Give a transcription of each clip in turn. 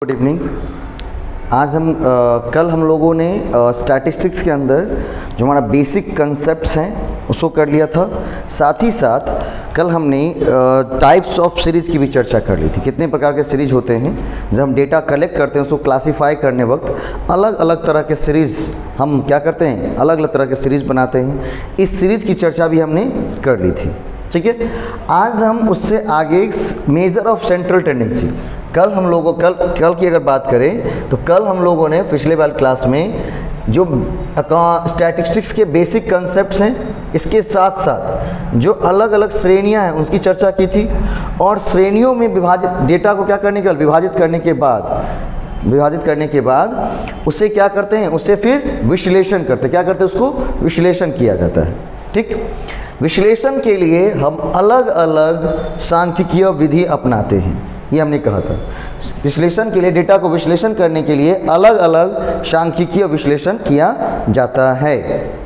Good evening. आज कल हम लोगों ने स्टैटिस्टिक्स के अंदर जो हमारा बेसिक कंसेप्ट्स हैं उसको कर लिया था। साथ ही साथ कल हमने टाइप्स ऑफ सीरीज़ की भी चर्चा कर ली थी। कितने प्रकार के सीरीज होते हैं, जब हम डेटा कलेक्ट करते हैं उसको क्लासीफाई करने वक्त अलग अलग तरह के सीरीज़ हम क्या करते हैं, अलग अलग तरह के सीरीज़ बनाते हैं। इस सीरीज़ की चर्चा भी हमने कर ली थी। ठीक है, आज हम उससे आगे मेजर ऑफ सेंट्रल टेंडेंसी, कल हम लोगों कल की अगर बात करें तो कल हम लोगों ने पिछले वाली क्लास में जो स्टैटिस्टिक्स के बेसिक कंसेप्ट्स हैं, इसके साथ साथ जो अलग अलग श्रेणियां हैं उसकी चर्चा की थी। और श्रेणियों में डेटा को क्या करने के बाद विभाजित करने के बाद उसे क्या करते हैं, उसे फिर विश्लेषण करते हैं। क्या करते हैं, उसको विश्लेषण किया जाता है। ठीक, विश्लेषण के लिए हम अलग अलग सांख्यिकीय विधि अपनाते हैं, ये हमने कहा था। विश्लेषण के लिए, डेटा को विश्लेषण करने के लिए अलग अलग सांख्यिकीय विश्लेषण किया जाता है।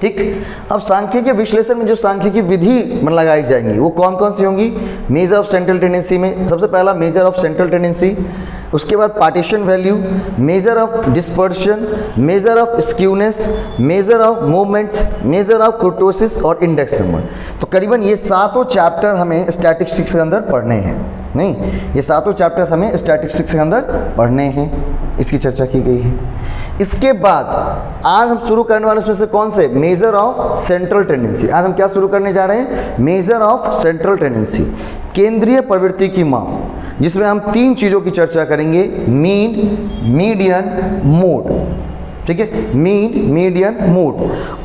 ठीक, अब सांख्यिकीय विश्लेषण में जो सांख्यिकीय विधि लगाई जाएंगी वो कौन कौन सी होंगी? मेजर ऑफ सेंट्रल टेंडेंसी में सबसे पहला मेजर ऑफ सेंट्रल टेंडेंसी, उसके बाद partition value, measure of dispersion, measure of skewness, measure of movements, measure of कुर्टोसिस और इंडेक्स नंबर। तो करीबन ये सातों चैप्टर हमें स्टैटिस्टिक्स के अंदर पढ़ने हैं। नहीं, ये सातों चैप्टर्स हमें स्टैटिस्टिक्स के अंदर पढ़ने हैं, इसकी चर्चा की गई है। इसके बाद आज हम शुरू करने वाले उसमें से कौन से? Major of central tendency. आज हम क्या शुरू करने जा रहे हैं? मेजर ऑफ सेंट्रल टेंडेंसी, केंद्रीय प्रवृत्ति की माप, जिसमें हम तीन चीज़ों की चर्चा करेंगे: मीन, मीडियन, मोड। ठीक है, मीन, मीडियन, मोड।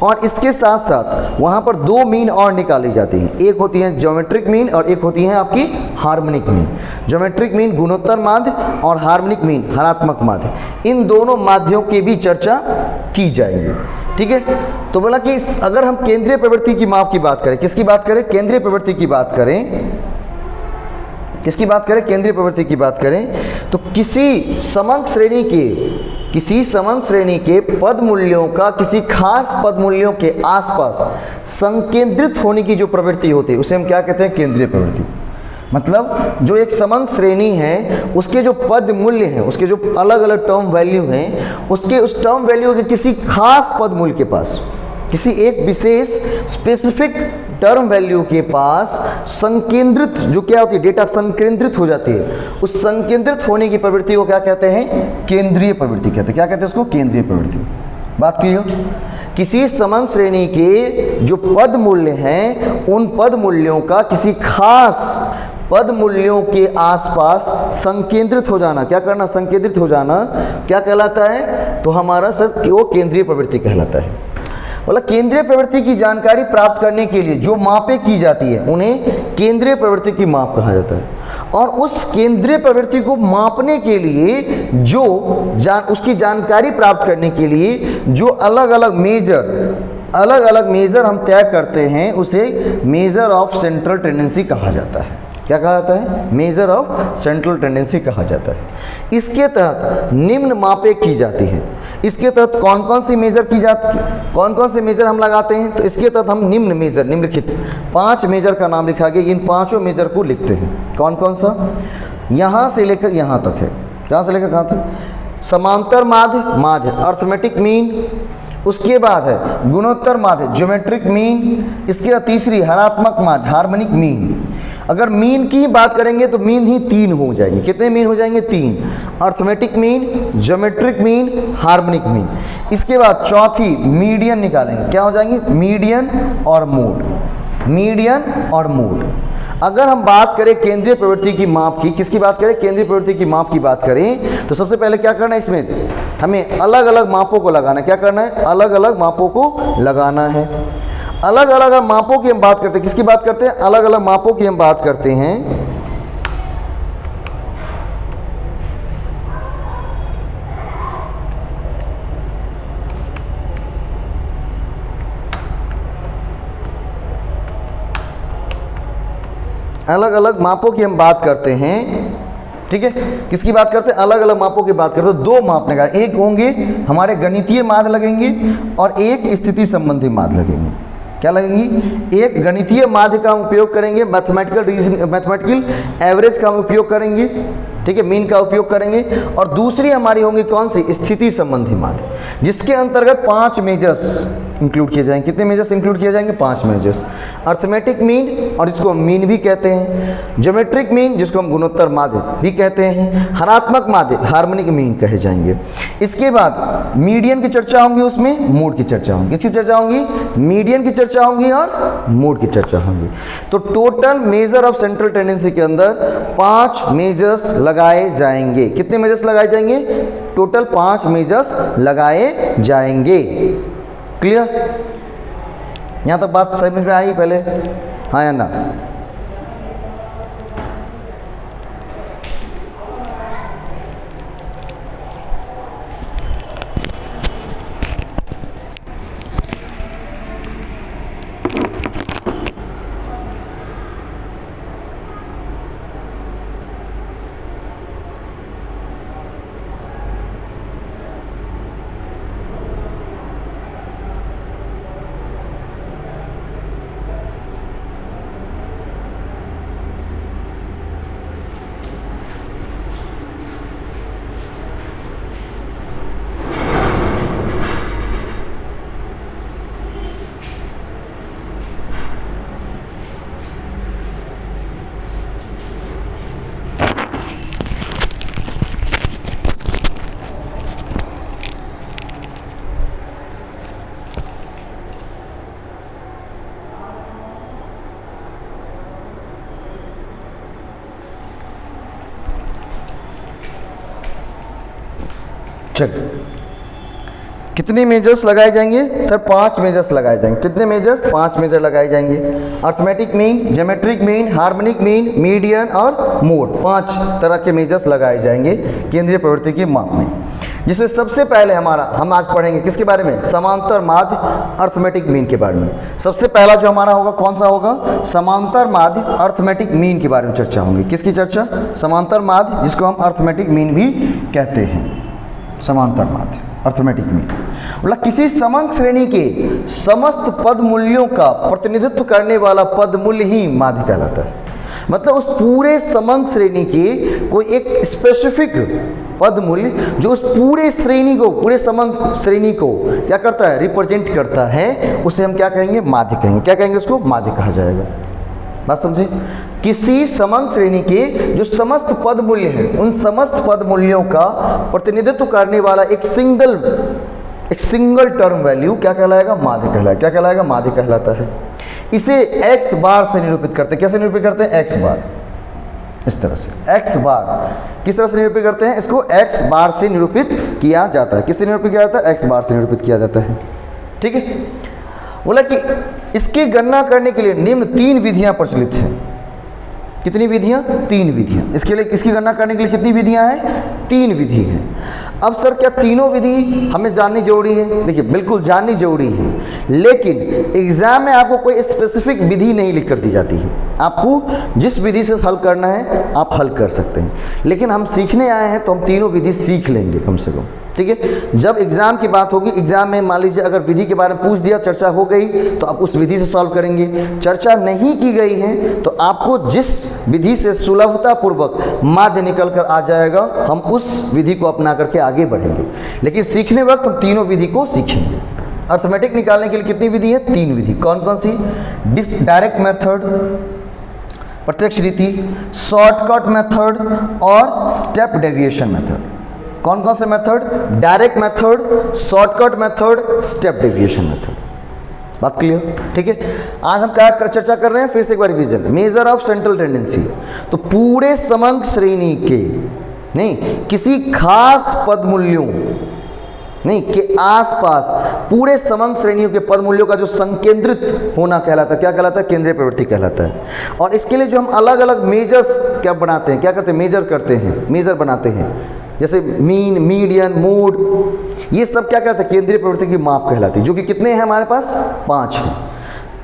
और इसके साथ साथ वहाँ पर दो मीन और निकाली जाती हैं। एक होती है ज्योमेट्रिक मीन और एक होती है आपकी हार्मोनिक मीन। ज्योमेट्रिक मीन गुणोत्तर माध्य और हार्मोनिक मीन हरात्मक माध्य, इन दोनों माध्यों की भी चर्चा की जाएगी। ठीक है, तो बोला कि अगर हम केंद्रीय प्रवृत्ति की माप की बात करें, किसकी बात करें? केंद्रीय प्रवृत्ति की बात करें। किसकी बात करें? केंद्रीय प्रवृत्ति की बात करें तो किसी समंक श्रेणी के पद मूल्यों का किसी खास पद मूल्यों के आसपास संकेंद्रित होने की जो प्रवृत्ति होती है उसे हम क्या कहते हैं? केंद्रीय प्रवृत्ति। मतलब जो एक समंक श्रेणी है उसके जो पद मूल्य हैं, उसके जो अलग अलग टर्म वैल्यू हैं, उसके उस टर्म वैल्यू के किसी खास पद मूल्य के पास, किसी एक विशेष स्पेसिफिक टर्म वैल्यू के पास संकेंद्रित, जो क्या होती है, डेटा संकेंद्रित हो जाती है, उस संकेंद्रित होने की प्रवृत्ति को क्या कहते हैं? केंद्रीय प्रवृत्ति कहते हैं। क्या कहते हैं उसको? केंद्रीय प्रवृत्ति। बात क्लियर? किसी समंक श्रेणी के जो पद मूल्य हैं उन पद मूल्यों का किसी खास पद मूल्यों के आसपास संकेंद्रित हो जाना, क्या करना? संकेंद्रित हो जाना क्या कहलाता है? तो हमारा सब वो केंद्रीय प्रवृत्ति कहलाता है। मतलब केंद्रीय प्रवृत्ति की जानकारी प्राप्त करने के लिए जो मापें की जाती है उन्हें केंद्रीय प्रवृत्ति की माप कहा जाता है। और उस केंद्रीय प्रवृत्ति को मापने के लिए उसकी जानकारी प्राप्त करने के लिए जो अलग अलग मेजर हम तय करते हैं उसे मेजर ऑफ सेंट्रल टेंडेंसी कहा जाता है। क्या कहा जाता है? मेजर ऑफ सेंट्रल टेंडेंसी कहा जाता है। इसके तहत निम्न मापें की जाती हैं। इसके तहत कौन कौन सी मेजर की जाती, कौन कौन से मेजर हम लगाते हैं? तो इसके तहत हम निम्नलिखित 5 मेजर का नाम लिखा गया, इन 5 मेजर को लिखते हैं। कौन कौन सा? यहाँ से लेकर यहाँ तक है। कहाँ से लेकर कहाँ तक? समांतर माध्य अर्थमेटिक मीन, उसके बाद है गुणोत्तर माध्य ज्योमेट्रिक मीन, इसके बाद तीसरी हरात्मक माध्य हार्मोनिक मीन। अगर मीन की बात करेंगे तो मीन ही 3 हो जाएंगे। कितने मीन हो जाएंगे? 3। Arithmetic mean, geometric mean, harmonic mean. इसके बाद चौथी मीडियन निकालेंगे। क्या हो जाएंगे? मीडियन और मोड। मीडियन और मोड। अगर हम बात करें केंद्रीय प्रवृत्ति की माप की, किसकी बात करें? केंद्रीय प्रवृत्ति की माप की बात करें तो सबसे पहले क्या करना है? इसमें हमें अलग अलग मापों को लगाना है। क्या करना है? अलग अलग मापों को लगाना है। अलग अलग मापों की हम बात करते हैं। किसकी बात करते हैं? अलग अलग मापों की हम बात करते हैं। अलग अलग मापों की हम बात करते हैं। ठीक है, किसकी बात करते हैं? अलग अलग मापों की बात करते हैं। 2 माप लगा, एक होंगे हमारे गणितीय माध्य लगेंगे और एक स्थिति संबंधी माध्य लगेंगे। क्या लगेंगी? एक गणितीय माध्य का हम उपयोग करेंगे, मैथमेटिकल एवरेज का हम उपयोग करेंगे। ठीक ठीक है, मीन का उपयोग करेंगे। और दूसरी हमारी होंगी कौन सी, स्थिति संबंधी माध्य, जिसके अंतर्गत 5 मेजर्स इंक्लूड किए जाएंगे। कितने मेजर्स इंक्लूड किए जाएंगे, 5 मेजर्स। अर्थमेटिक मीन, और इसको हम मीन भी कहते हैं, ज्योमेट्रिक मीन जिसको हम गुणोत्तर माध्य भी कहते हैं, हरात्मक माध्य हार्मोनिक मीन कहे जाएंगे। इसके बाद मीडियन की चर्चा होंगी, उसमें मोड की चर्चा होंगी। किसकी चर्चा होंगी, मीडियन की चर्चा होंगी और मोड की चर्चा होंगी। तो total major of central tendency के अंदर 5 मेजर्स लगाए जाएंगे। कितने मेजर्स लगाए जाएंगे, टोटल 5 मेजर्स लगाए जाएंगे। क्लियर, यहां तक बात समझ में आई पहले, हाँ या ना? चलिए, कितने मेजर्स लगाए जाएंगे सर, 5 मेजर्स लगाए जाएंगे। कितने मेजर, 5 मेजर लगाए जाएंगे। Arithmetic mean, geometric mean, harmonic mean, median और मोड, 5 तरह के मेजर्स लगाए जाएंगे केंद्रीय प्रवृत्ति के माप में। जिसमें सबसे पहले हम आज पढ़ेंगे किसके बारे में, समांतर माध्य अर्थमेटिक मीन के बारे में। सबसे पहला जो हमारा होगा कौन सा होगा, समांतर माध्य अर्थमेटिक मीन के बारे में चर्चा होगी। किसकी चर्चा, समांतर माध्य, जिसको हम अर्थमेटिक मीन भी कहते हैं। समांतर माध्य अर्थमेटिक मीन बोला किसी समंक श्रेणी के समस्त पद मूल्यों का प्रतिनिधित्व करने वाला पद मूल्य ही माध्य कहलाता है। मतलब उस पूरे समंक श्रेणी के कोई एक स्पेसिफिक पद मूल्य जो उस पूरे श्रेणी को, पूरे समंक श्रेणी को क्या करता है, रिप्रेजेंट करता है, उसे हम क्या कहेंगे, माध्य कहेंगे। क्या कहेंगे, उसको माध्य कहा जाएगा। बात समझे, किसी समंक श्रेणी के जो समस्त पद मूल्य हैं, उन समस्त पद मूल्यों का प्रतिनिधित्व करने वाला एक सिंगल टर्म वैल्यू क्या कहलाएगा, माध्य कहलाएगा। क्या कहलाएगा, माध्य कहलाता है। इसे x बार से निरूपित करते हैं। कैसे निरूपित करते हैं, x बार, इस तरह से। x बार किस तरह से निरूपित करते हैं, इसको x बार से निरूपित किया जाता है। किससे निरूपित किया जाता है, x बार से निरूपित किया जाता है। ठीक है, बोला कि इसकी गणना करने के लिए निम्न 3 विधियां प्रचलित हैं। कितनी विधियां, 3 विधियां। इसके लिए, इसकी गणना करने के लिए कितनी विधियां हैं, 3 विधि हैं। अब सर क्या तीनों विधि हमें जाननी जरूरी है? देखिए बिल्कुल जाननी जरूरी है, लेकिन एग्जाम में आपको कोई स्पेसिफिक विधि नहीं लिख कर दी जाती है। आपको जिस विधि से हल करना है आप हल कर सकते हैं, लेकिन हम सीखने आए हैं तो हम तीनों विधि सीख लेंगे कम से कम। ठीक है, जब एग्जाम की बात होगी, एग्जाम में मान लीजिए अगर विधि के बारे में पूछ दिया, चर्चा हो गई तो आप उस विधि से सॉल्व करेंगे। चर्चा नहीं की गई है तो आपको जिस विधि से सुलभता पूर्वक माध्य निकल कर आ जाएगा, हम उस विधि को अपना करके आगे बढ़ेंगे। लेकिन सीखने वक्त हम तीनों विधि को सीखेंगे। अर्थमेटिक निकालने के लिए कितनी विधि है, 3 विधि। कौन कौन सी, डायरेक्ट मेथड, प्रत्यक्ष रीति, शॉर्टकट मेथड और स्टेप डेविएशन मेथड। कौन कौन से method, direct method, shortcut method, step deviation method. बात क्लियर? ठीक है, आज हम क्या चर्चा कर रहे हैं, फिर से एक बार revision. Measure of central tendency, तो पूरे समंक श्रेणी के नहीं, किसी खास पद मूल्यों नहीं के आसपास पूरे समंक श्रेणियों के पद मूल्यों का जो संकेंद्रित होना कहलाता है, क्या कहलाता है, केंद्रीय प्रवृत्ति कहलाता है। और इसके लिए जो हम अलग अलग मेजर्स क्या बनाते हैं, क्या करते हैं, मेजर करते हैं, मेजर बनाते हैं, जैसे मीन, मीडियन, मोड, ये सब क्या कहते हैं, केंद्रीय प्रवृत्ति की माप कहलाती है, जो कि कितने हैं हमारे पास, 5 हैं।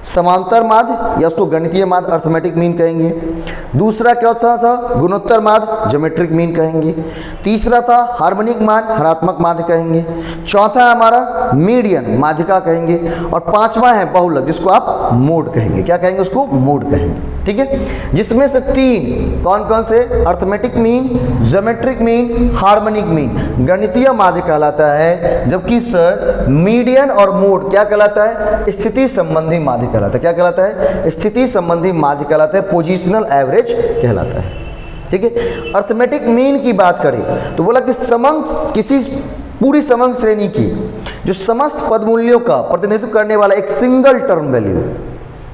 समांतर माध्य या उसको गणितीय माध्य अर्थमेटिक मीन कहेंगे। दूसरा क्या होता था, गुणोत्तर माध्य ज्योमेट्रिक मीन कहेंगे। तीसरा था हार्मोनिक माध्य हरात्मक माध्य कहेंगे। चौथा है हमारा मीडियन माध्यिका कहेंगे। और 5वां है बहुलक, जिसको आप मोड कहेंगे। क्या कहेंगे, उसको मोड कहेंगे। ठीक है, जिसमें से 3 कौन कौन से, arithmetic mean, geometric mean, harmonic mean गणितीय माध्य कहलाता है, जबकि सर मीडियन और मोड क्या कहलाता है, स्थिति संबंधी माध्य कहलाता है। क्या कहलाता है, स्थिति संबंधी माध्य कहलाता है, पोजिशनल एवरेज कहलाता है। ठीक है, अर्थमेटिक मीन की बात करें तो बोला कि समंग किसी पूरी समंग श्रेणी की जो समस्त पद मूल्यों का प्रतिनिधित्व करने वाला एक सिंगल टर्म वैल्यू,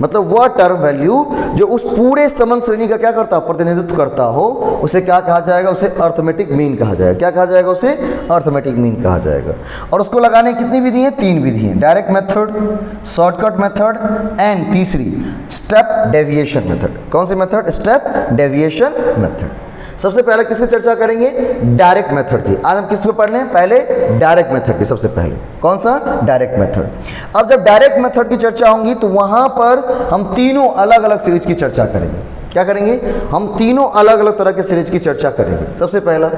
मतलब वह टर्म वैल्यू जो उस पूरे समंग श्रेणी का क्या करता हो, प्रतिनिधित्व करता हो, उसे क्या कहा जाएगा, उसे अर्थमेटिक मीन कहा जाएगा। क्या कहा जाएगा, उसे अर्थमेटिक मीन कहा जाएगा। और उसको लगाने की कितनी विधि है, 3 विधि हैं, direct method, shortcut method and तीसरी स्टेप डेविएशन मेथड। कौन सी मेथड, स्टेप डेविएशन मेथड। सबसे पहले किसकी चर्चा करेंगे, डायरेक्ट मेथड की। आज हम किस पे पढ़ रहे हैं, पहले डायरेक्ट मेथड की। सबसे पहले कौन सा, डायरेक्ट मेथड। अब जब डायरेक्ट मेथड की चर्चा होगी तो वहां पर हम तीनों अलग अलग सीरीज की चर्चा करेंगे। क्या करेंगे, हम तीनों अलग अलग तरह के सीरीज की चर्चा करेंगे। सबसे पहला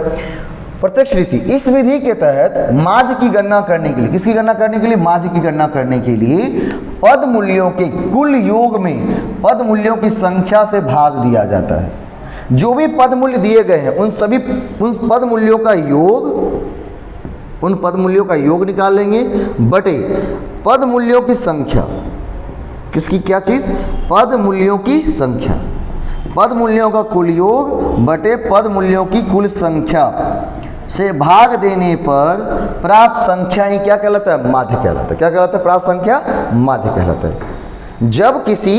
प्रत्यक्ष रीति। इस विधि के तहत माध्य की गणना करने के लिए, किसकी गणना करने के लिए, माध्य की गणना करने के लिए पद मूल्यों के कुल योग में पद मूल्यों की संख्या से भाग दिया जाता है। जो भी पद मूल्य दिए गए हैं उन पद मूल्यों का योग, उन पद मूल्यों का योग निकाल लेंगे बटे पद मूल्यों की संख्या। किसकी, क्या चीज, पद मूल्यों की संख्या। पद मूल्यों का कुल योग बटे पद मूल्यों की कुल संख्या से भाग देने पर प्राप्त संख्या ही क्या कहलाता है, माध्य कहलाता है। क्या कहलाता है, प्राप्त संख्या माध्य कहलाता है। जब किसी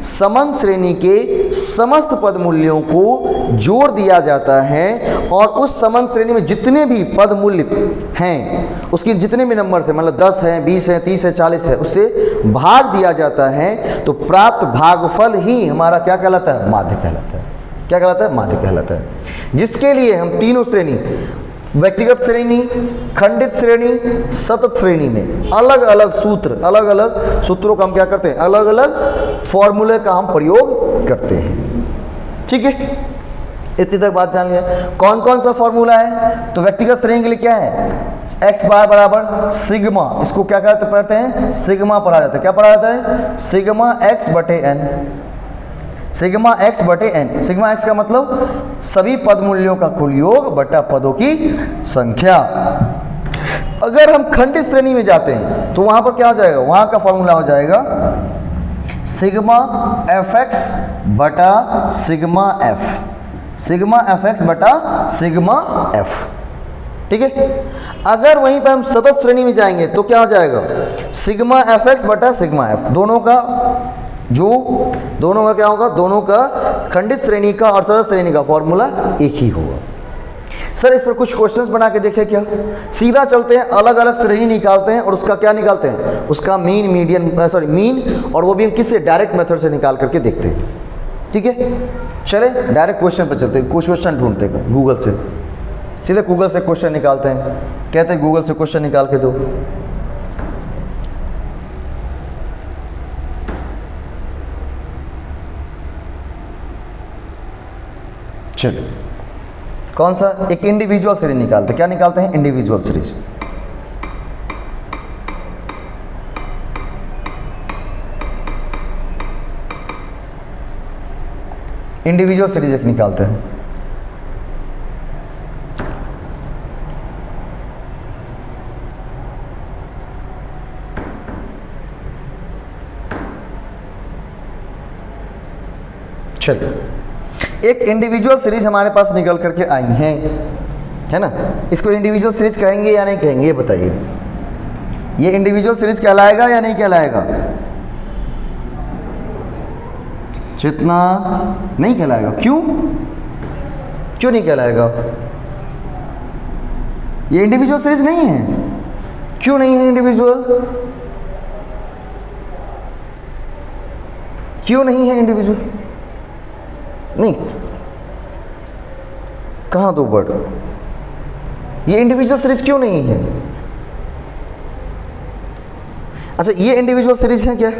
समंग श्रेणी के समस्त पद मूल्यों को जोड़ दिया जाता है और उस समंग श्रेणी में जितने भी पद मूल्य हैं, उसकी जितने भी नंबर से, मतलब 10 है, 20 है, 30 है, 40 है, उससे भाग दिया जाता है तो प्राप्त भागफल ही हमारा क्या कहलाता है, माध्य कहलाता है। क्या कहलाता है, माध्य कहलाता है। जिसके लिए हम तीनों श्रेणी, व्यक्तिगत श्रेणी, खंडित श्रेणी, सतत श्रेणी में अलग अलग सूत्र, अलग अलग सूत्रों का हम क्या करते हैं, अलग अलग फॉर्मूले का हम प्रयोग करते हैं। ठीक है, इतनी तक बात जान लिया। कौन कौन सा फॉर्मूला है, तो व्यक्तिगत श्रेणी के लिए क्या है, x बार बराबर सिग्मा, इसको क्या कहते पढ़ते हैं, सिग्मा पढ़ा जाता है। क्या पढ़ा जाता है, सिग्मा x बटे n। सिग्मा x बटे n, सिग्मा x का मतलब सभी पद मूल्यों का कुल योग बटा पदों की संख्या। अगर हम खंडित श्रेणी में जाते हैं तो वहां पर क्या हो जाएगा, वहां का फॉर्मूला हो जाएगा सिग्मा fx बटा सिग्मा f, सिग्मा fx बटा सिग्मा f। ठीक है, अगर वहीं पर हम सतत श्रेणी में जाएंगे तो क्या हो जाएगा, सिग्मा fx बटा सिग्मा f। दोनों का क्या होगा, दोनों का खंडित श्रेणी का और सतत श्रेणी का फॉर्मूला एक ही होगा। सर इस पर कुछ क्वेश्चंस बना के देखें क्या, सीधा चलते हैं, अलग अलग श्रेणी निकालते हैं और उसका क्या निकालते हैं, उसका मीन, मीडियन, सॉरी मीन, और वो भी हम किससे, डायरेक्ट मेथड से निकाल करके देखते हैं। ठीक है, चले डायरेक्ट क्वेश्चन पर चलते हैं। कुछ क्वेश्चन ढूंढते हैं गूगल से, सीधे गूगल से क्वेश्चन निकालते हैं। कहते हैं गूगल से क्वेश्चन निकाल के दो। चलो, कौन सा, एक इंडिविजुअल सीरीज निकालते हैं। क्या निकालते हैं, इंडिविजुअल सीरीज। इंडिविजुअल सीरीज एक निकालते हैं। चलो, एक इंडिविजुअल सीरीज हमारे पास निकल करके आई हैं, है ना। इसको इंडिविजुअल सीरीज कहेंगे या नहीं कहेंगे, ये बताइए। ये इंडिविजुअल सीरीज कहलाएगा या नहीं कहलाएगा, जितना नहीं कहलाएगा। क्यों नहीं कहलाएगा, ये इंडिविजुअल सीरीज नहीं है। क्यों नहीं है इंडिविजुअल, क्यों नहीं है इंडिविजुअल, नहीं, कहाँ दो वर्ड, ये इंडिविजुअल सीरीज क्यों नहीं है। अच्छा, ये इंडिविजुअल सीरीज है क्या,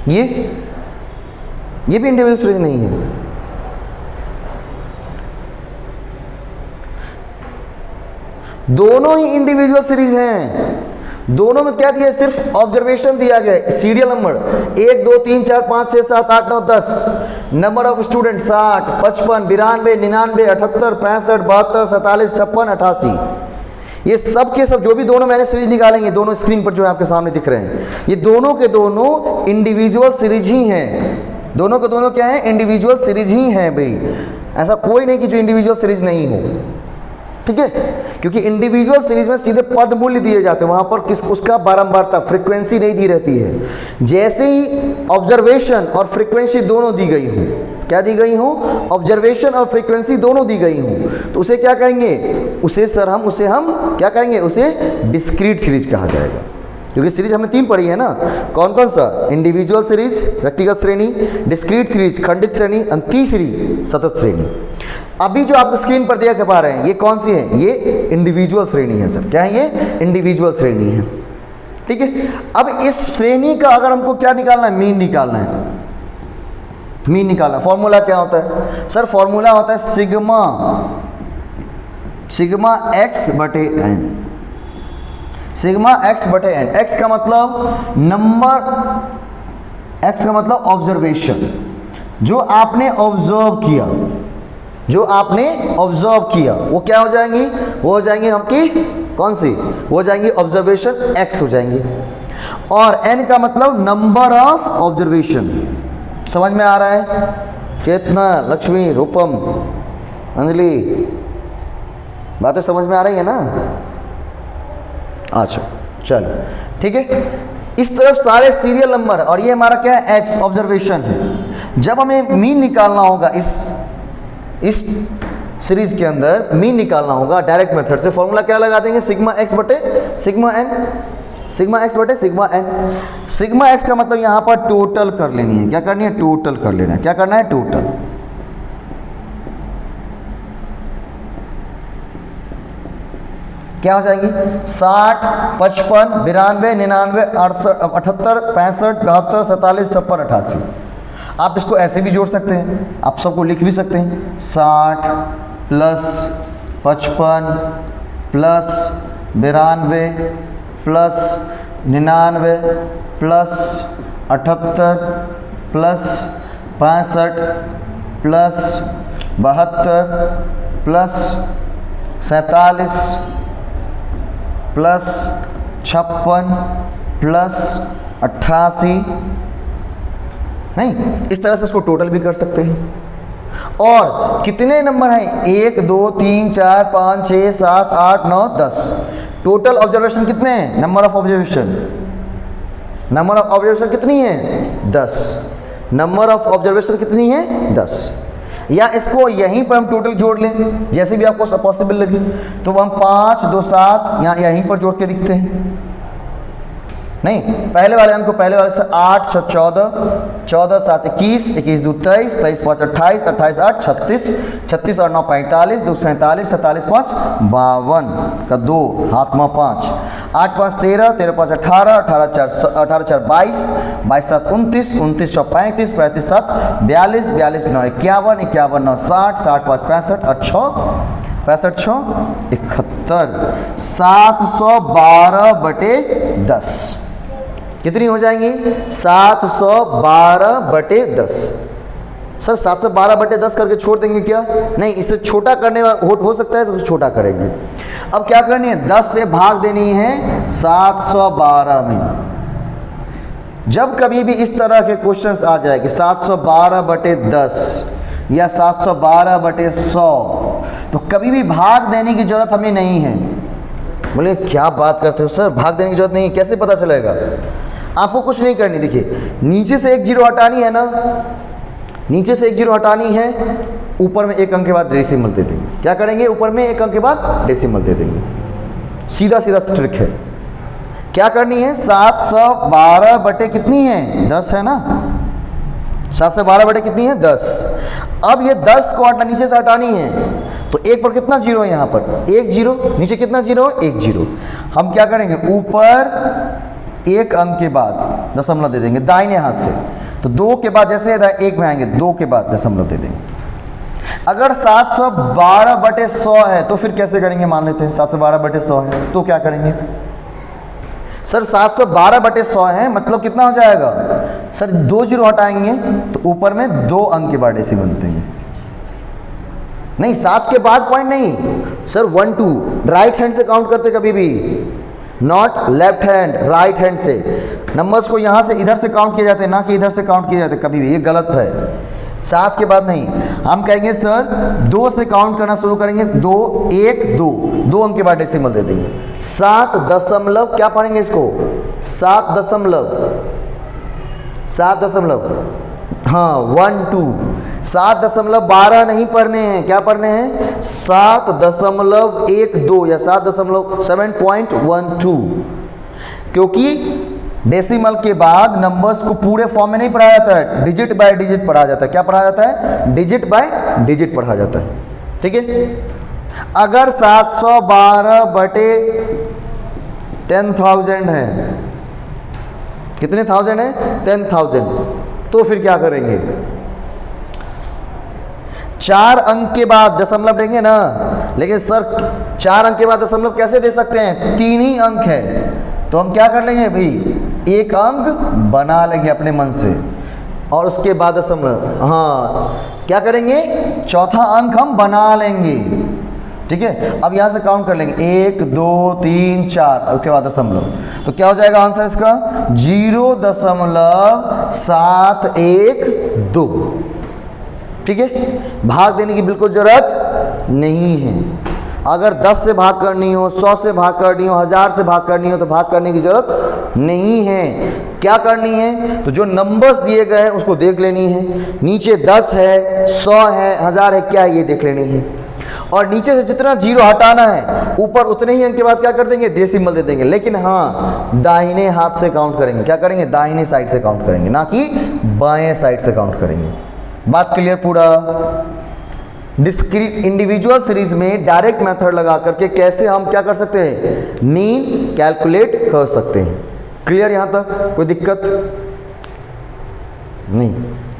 ये भी इंडिविजुअल सीरीज नहीं है। दोनों ही इंडिविजुअल सीरीज हैं, दोनों में क्या दिया है? सिर्फ ऑब्जर्वेशन दिया गया है, serial number 1 2 3 4 5 6 7 8 9 10, number of student 60 55 92 99 78 65 72 47 56 88। ये सब के सब जो भी दोनों मैंने सीरीज निकालेंगे, दोनों स्क्रीन पर जो है आपके सामने दिख रहे हैं, ये दोनों के दोनों इंडिविजुअल सीरीज ही हैं। दोनों के दोनों क्या है? इंडिविजुअल सीरीज ही हैं भाई, ऐसा कोई नहीं कि जो इंडिविजुअल सीरीज नहीं हो, ठीक है। क्योंकि इंडिविजुअल सीरीज में सीधे पद मूल्य दिए जाते हैं, वहां पर किस उसका बारंबारता फ्रीक्वेंसी नहीं दी रहती है। जैसे ही ऑब्जर्वेशन और फ्रीक्वेंसी दोनों दी गई हो, क्या दी गई हो? ऑब्जर्वेशन और फ्रीक्वेंसी दोनों दी गई हो, तो उसे क्या कहेंगे? उसे हम क्या कहेंगे? उसे डिस्क्रीट सीरीज कहा जाएगा। क्योंकि सीरीज हमने 3 पढ़ी है ना, कौन कौन सा? इंडिविजुअल सीरीज व्यक्तिगत श्रेणी, डिस्क्रीट सीरीज खंडित श्रेणी, और तीसरी सतत श्रेणी। अभी जो आप स्क्रीन पर देख पा रहे हैं ये कौन सी है? ये इंडिविजुअल श्रेणी है सर। क्या है ये? इंडिविजुअल श्रेणी है, ठीक है। अब इस श्रेणी का अगर हमको क्या निकालना है? मीन निकालना है। मीन निकालना, फॉर्मूला क्या होता है सर? फॉर्मूला होता है सिग्मा एक्स बटे एन। सिग्मा एक्स बटे एन। एक्स का मतलब नंबर, एक्स का मतलब ऑब्जर्वेशन, जो आपने ऑब्जर्व किया, जो आपने ऑब्जर्व किया वो क्या हो जाएंगी? वो हो जाएंगी आपकी कौन सी? वो हो जाएंगी ऑब्जर्वेशन एक्स हो जाएंगी। और एन का मतलब नंबर ऑफ ऑब्जर्वेशन। समझ में आ रहा है? चेतना, लक्ष्मी, रूपम, अंजलि, बातें समझ में आ रही है ना? अच्छा चलो ठीक है। इस तरफ सारे सीरियल नंबर, और ये हमारा क्या है? एक्स ऑब्जर्वेशन है। जब हमें मीन निकालना होगा इस सीरीज के अंदर, मीन निकालना होगा डायरेक्ट मेथड से, फॉर्मूला क्या लगा देंगे? सिग्मा एक्स बटे सिग्मा एन। सिग्मा एक्स बटे सिग्मा एन। सिग्मा एक्स का मतलब यहाँ पर टोटल कर लेनी है। क्या करनी है? टोटल कर लेना है। क्या करना है? टोटल। क्या हो जाएंगी? 60 55 92 99 68 78 65 72 47 56 88। आप इसको ऐसे भी जोड़ सकते हैं, आप सबको लिख भी सकते हैं। 60 plus 55 plus 92 plus 99 plus 78 plus 65 plus 72 plus 47 plus 56 plus 88। नहीं, इस तरह से इसको टोटल भी कर सकते हैं। और कितने नंबर हैं? 1 2 3 4 5 6 7 8 9 10। टोटल ऑब्जर्वेशन कितने हैं? Number of observation, number of observation कितनी है? 10। नंबर ऑफ ऑब्जर्वेशन कितनी है? 10। या इसको यहीं पर हम टोटल जोड़ लें, जैसे भी आपको पॉसिबल लगे, तो हम 5 2 7 यहाँ यहीं पर जोड़ के लिखते हैं। नहीं, पहले वाले अंक को पहले वाले से 8 6 14 14 7 21 21 2 23 23 5 28 28 8 36 36 और 9 45 2 47 47 5 52 का 2 हाथ में 5 8 5 13 13 5 18 18 4 22 22 7 29 29 6 35 35 7 42 42 9 51 51 9 60 60 5 65 और 6 65 6 71 712 बटे 10। कितनी हो जाएंगी? 712 बटे 10। सर 712 बटे 10 करके छोड़ देंगे क्या? नहीं, इससे छोटा करने हो सकता है तो कुछ छोटा करेंगे। अब क्या करनी है? 10 से भाग देनी है 712 में। जब कभी भी इस तरह के क्वेश्चंस आ जाए कि 712 बटे 10 या 712 बटे 100, तो कभी भी भाग देने की जरूरत हमें नहीं है। बोले क्या बात करते हो सर, भाग देने की जरूरत नहीं है, कैसे पता चलेगा? आपको कुछ नहीं करनी। देखिए, नीचे से एक जीरो हटानी है ना, नीचे से एक जीरो हटानी है, ऊपर में एक अंक के बाद डेसिमल दे देंगे। क्या करेंगे? ऊपर में एक अंक के बाद डेसिमल दे देंगे। सीधा सीधा ट्रिक है। क्या करनी है? 712 बटे कितनी है? 10 है ना। 712 बटे कितनी है? 10। अब ये 10 को नीचे से हटानी है, तो एक पर कितना जीरो है? यहाँ पर एक जीरो, नीचे कितना जीरो है? एक जीरो। हम क्या करेंगे? ऊपर एक अंक के बाद दशमलव दे देंगे दाहिने हाथ से, तो 2 के बाद जैसे एक में आएंगे 2 के बाद दशमलव दे देंगे। अगर 712 बटे 100 है तो फिर कैसे करेंगे? मान लेते हैं 712 बटे 100 है तो क्या करेंगे? सर 712/100 है, मतलब कितना हो जाएगा सर, 2 जीरो हटाएंगे तो ऊपर में 2 अंक के बाद डेसिमल देंगे। नहीं 7 के बाद पॉइंट नहीं सर, 1 2 राइट हैंड से काउंट करते कभी भी, not left hand, right hand से। नंबर्स को यहाँ से इधर से काउंट किए जाते हैं, ना कि इधर से काउंट किए जाते कभी भी, ये गलत है। 7 के बाद नहीं, हम कहेंगे सर 2 से काउंट करना शुरू करेंगे, 2 1 2, 2 अंक के बाद डेसिमल दे देंगे। 7 दशमलव क्या पढ़ेंगे इसको, 7 दशमलव हाँ 1 2, 7.12 नहीं पढ़ने हैं, क्या पढ़ने हैं 7.12 या 7.12, क्योंकि डेसिमल के बाद नंबर्स को पूरे फॉर्म में नहीं पढ़ाया जाता है, डिजिट बाय डिजिट पढ़ा जाता है। क्या पढ़ा जाता है, डिजिट बाय डिजिट पढ़ा जाता है, ठीक है। अगर 712/10,000 है, कितने थाउजेंड है 10,000, तो फिर क्या करेंगे, 4 अंक के बाद दशमलव देंगे ना। लेकिन सर 4 अंक के बाद दशमलव कैसे दे सकते हैं, 3 ही अंक है, तो हम क्या कर लेंगे भाई, 1 अंक बना लेंगे अपने मन से, और उसके बाद दशमलव, हाँ क्या करेंगे, चौथा अंक हम बना लेंगे, ठीक है। अब यहाँ से काउंट कर लेंगे 1 2 3 4, उसके बाद दशमलव, तो क्या हो जाएगा आंसर इसका 0.712, ठीक है। भाग देने की बिल्कुल जरूरत नहीं है। अगर 10 से भाग करनी हो, 100 से भाग करनी हो, 1000 से भाग करनी हो, तो भाग करने की जरूरत नहीं है। क्या करनी है, तो जो नंबर्स दिए गए हैं उसको देख लेनी है, नीचे 10 है 100 है 1000 है, क्या है ये देख लेनी है, और नीचे से जितना जीरो हटाना है ऊपर उतने ही अंक के बाद क्या कर देंगे, डेसिमल दे देंगे। लेकिन हाँ दाहिने हाथ से काउंट करेंगे, क्या करेंगे, दाहिने साइड से काउंट करेंगे, ना कि बाएं साइड से काउंट करेंगे। बात क्लियर पूरा। डिस्क्रीट इंडिविजुअल सीरीज में डायरेक्ट मेथड लगा करके कैसे हम क्या कर सकते हैं, मीन कैलकुलेट कर सकते हैं। क्लियर यहां तक, कोई दिक्कत नहीं।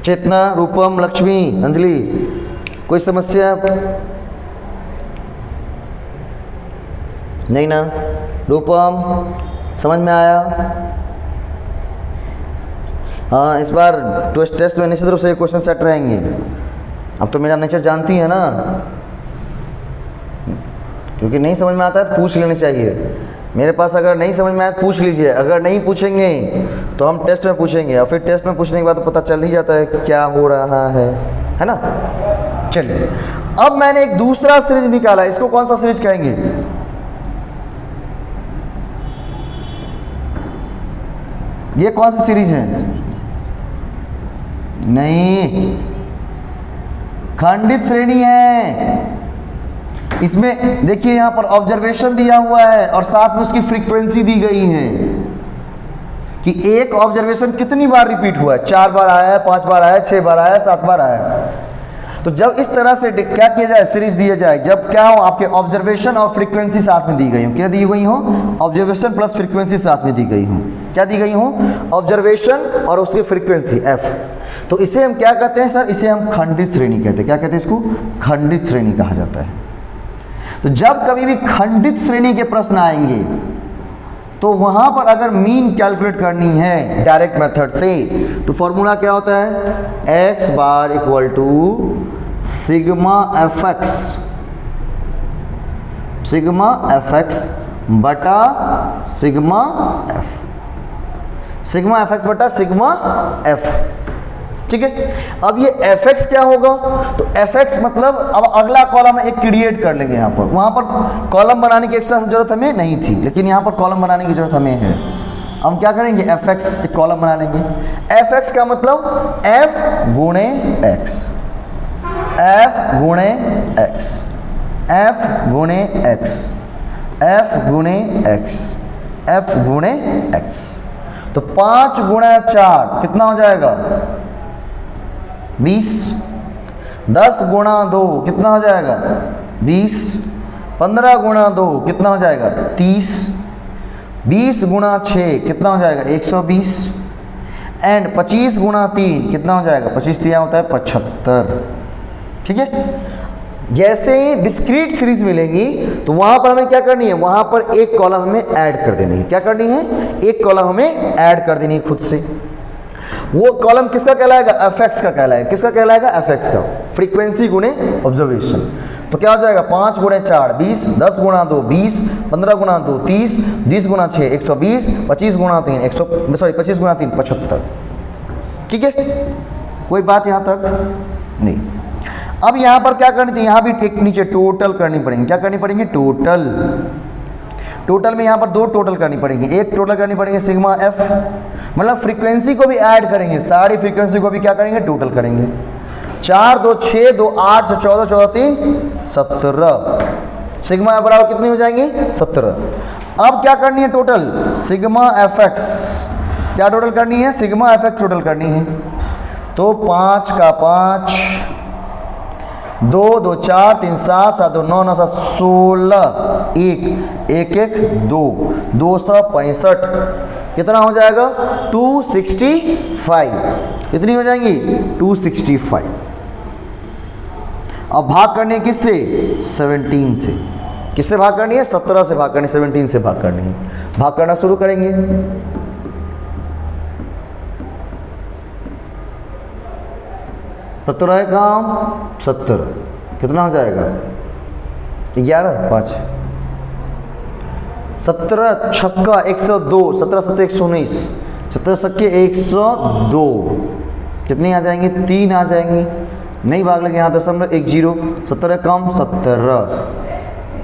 चेतना, रूपम, लक्ष्मी, अंजलि, कोई समस्या नहीं ना। रूपम समझ में आया, हाँ इस बार टेस्ट में निश्चित रूप से क्वेश्चन सेट रहेंगे। अब तो मेरा नेचर जानती है ना, क्योंकि नहीं समझ में आता है तो पूछ लेनी चाहिए। मेरे पास अगर नहीं समझ में आया तो पूछ लीजिए, अगर नहीं पूछेंगे तो हम टेस्ट में पूछेंगे, और फिर टेस्ट में पूछने के बाद तो पता चल ही जाता है क्या हो रहा है ना। चलिए अब मैंने एक दूसरा सीरीज निकाला, इसको कौन सा सीरीज कहेंगे, ये कौन सी सीरीज है, नहीं खंडित श्रेणी है। इसमें देखिए यहां पर ऑब्जर्वेशन दिया हुआ है और साथ में उसकी फ्रीक्वेंसी दी गई है कि एक ऑब्जर्वेशन कितनी बार रिपीट हुआ है, 4 बार आया है, 5 बार आया है, 6 बार आया है, 7 बार आया है। तो जब इस तरह से क्या किया जाए, सीरीज दिया जाए, जब क्या हो आपके ऑब्जर्वेशन और फ्रीक्वेंसी साथ में दी गई हो, क्या दी गई हो, ऑब्जर्वेशन प्लस फ्रीक्वेंसी साथ में दी गई हो, क्या दी गई हो, ऑब्जर्वेशन और उसकी फ्रीक्वेंसी f। तो इसे हम क्या कहते हैं सर, इसे हम खंडित श्रेणी कहते हैं। क्या कहते हैं इसको, खंडित श्रेणी कहा जाता है। तो जब कभी भी खंडित श्रेणी के प्रश्न आएंगे तो वहां पर अगर मीन कैलकुलेट करनी है डायरेक्ट मेथड से, तो फॉर्मूला क्या होता है, x bar equal to sigma f x बटा sigma f, sigma f x बटा सिग्मा एफ, ठीक है। अब ये एफ एक्स क्या होगा, तो एफ एक्स मतलब अब अगला कॉलम एक क्रिएट कर लेंगे यहाँ पर। वहाँ पर कॉलम बनाने की एक्स्ट्रा जरूरत हमें नहीं थी, लेकिन यहाँ पर कॉलम बनाने की जरूरत हमें है। हम क्या करेंगे, एफ एक्स एक कॉलम बना लेंगे। एफ एक्स का मतलब एफ गुणे एक्स, एफ गुणे एक्स, एफ गुणे एक्स, एफ गुणे एक्स, एफ गुणे एक्स। तो 5 गुणा 4 कितना हो जाएगा, 20। 10 गुणा 2 कितना हो जाएगा, 20। 15 गुणा 2 कितना हो जाएगा, 30। 20 गुणा 6 कितना हो जाएगा, 120। एंड 25 गुणा 3 कितना हो जाएगा, 25 3 होता है 75, ठीक है। जैसे ही डिस्क्रीट सीरीज मिलेंगी तो वहां पर हमें क्या करनी है, वहां पर एक कॉलम हमें ऐड कर देनी है। क्या करनी है, एक कॉलम हमें ऐड कर देनी है खुद से। वो कॉलम किसका कहलाएगा, एफएक्स का कहलाएगा। किसका कहलाएगा, एफएक्स का, फ्रीक्वेंसी गुणे ऑब्जर्वेशन। तो क्या हो जाएगा, 5 गुणे 4 20, 10 गुणा 2 20, 15 गुणा 2 30, 20 गुणा 6 120, 25 गुणा 3 25 गुणा 3 75। ठीक है, कोई बात यहां तक नहीं। अब यहां पर क्या करनी थी, यहां भी एक नीचे टोटल करनी पड़ेगी। क्या करनी पड़ेगी, टोटल। टोटल में यहां पर 2 टोटल करनी पड़ेगी। एक टोटल करनी पड़ेगी सिग्मा एफ, मतलब फ्रीक्वेंसी को भी ऐड करेंगे, सारी फ्रीक्वेंसी को भी क्या करेंगे, टोटल करेंगे। 4 2 6 2 8 से 14 14 3 17, सिग्मा एफ बराबर कितनी हो जाएंगी, 17। अब क्या करनी है, टोटल सिग्मा एफ एक्स। क्या टोटल करनी है, सिग्मा एफ एक्स टोटल करनी है। तो 5 का 5, 2 2 4 3 7 7 2 9 9 7 16, 1 1 1 2 265, कितना हो जाएगा, 265। कितनी हो जाएंगी, 265। अब भाग करनी है किससे, 17 से। किससे भाग करनी है, 17 से भाग करनी है, 17 से भाग करनी है। भाग करना शुरू करेंगे। 17 काम 70, कितना हो जाएगा, 11 5, 17 छक्का 102, 17 7 119, 17 छक्के 102, कितनी आ जाएंगी, 3 आ जाएंगी। नहीं भाग लगे यहाँ 0.10, 17 कम 17,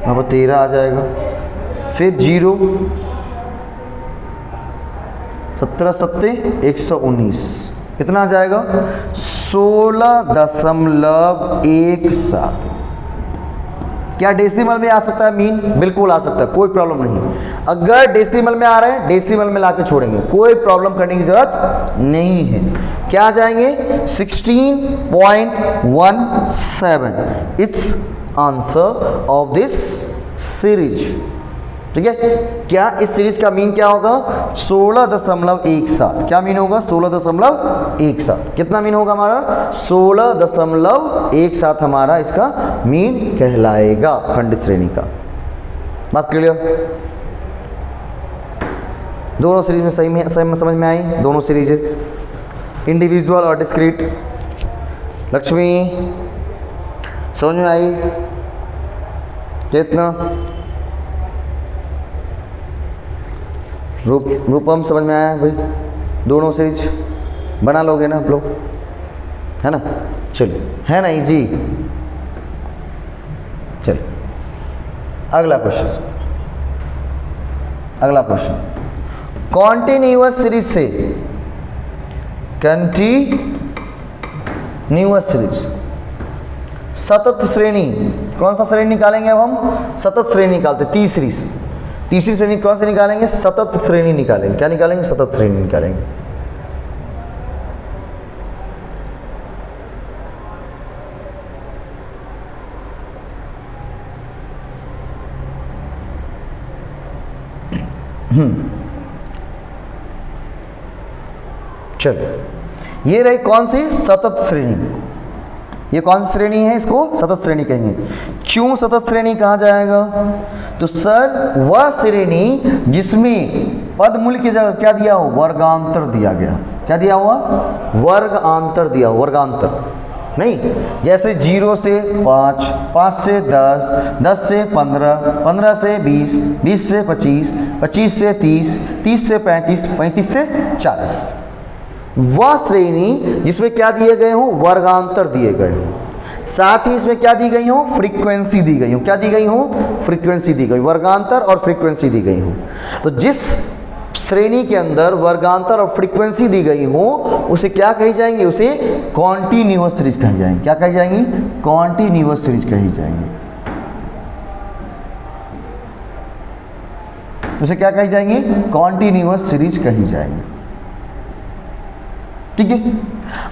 यहाँ पर 13 आ जाएगा। फिर 0, 17 7 119, कितना आ जाएगा, 16.17। क्या डेसिमल में आ सकता है मीन, बिल्कुल आ सकता है, कोई प्रॉब्लम नहीं। अगर डेसिमल में आ रहे हैं, डेसिमल में लाके छोड़ेंगे, कोई प्रॉब्लम करने की जरूरत नहीं है। क्या आ जाएंगे, 16.17। It's answer of this series. ठीक है, क्या इस सीरीज का मीन क्या होगा, 16.17। क्या मीन होगा, 16.17। कितना मीन होगा हमारा, 16.17 हमारा इसका मीन कहलाएगा खंडित श्रेणी का। बात क्लियर, दोनों सीरीज में सही समझ में आई, दोनों सीरीज इंडिविजुअल और डिस्क्रीट। लक्ष्मी समझ में आई, कितना रूपम समझ में आया भाई, दोनों सीरीज बना लोगे ना आप लोग, है ना। चलिए, है नहीं जी, चलिए अगला क्वेश्चन। कॉन्टिन्यूअस सीरीज से, कंटिन्यूअस सीरीज, सतत श्रेणी, कौन सा श्रेणी निकालेंगे अब हम, सतत श्रेणी निकालते। तीसरी श्रेणी कौन से निकालेंगे, सतत श्रेणी निकालेंगे। क्या निकालेंगे, सतत श्रेणी निकालेंगे। चलो, ये रही कौन सी, सतत श्रेणी। ये कौन सी श्रेणी है, इसको सतत श्रेणी कहेंगे। क्यों सतत श्रेणी कहा जाएगा, तो सर वह श्रेणी जिसमें पद मूल्य की जगह क्या दिया हो, वर्गांतर दिया गया। क्या दिया हुआ, वर्गांतर दिया हो, वर्गांतर नहीं। जैसे 0 से 5, 5 से 10, 10 से 15, 15 से 20, 20 से 25, 25 से 30, 30 से 35, 35 से 40। वह श्रेणी जिसमें क्या दिए गए हो, वर्गांतर दिए गए हो, साथ ही इसमें क्या दी गई हो, फ्रीक्वेंसी दी गई हो। क्या दी गई हो, फ्रीक्वेंसी दी गई, वर्गांतर और फ्रीक्वेंसी दी गई हो। तो जिस श्रेणी के अंदर वर्गांतर और फ्रीक्वेंसी दी गई हो उसे क्या कही जाएंगे, उसे कॉन्टिन्यूअस सीरीज कही जाएंगी। क्या कही जाएंगी, कॉन्टिन्यूअस सीरीज कही जाएंगी। उसे क्या कही जाएंगी, कॉन्टिन्यूअस सीरीज कही जाएंगी। ठीक है,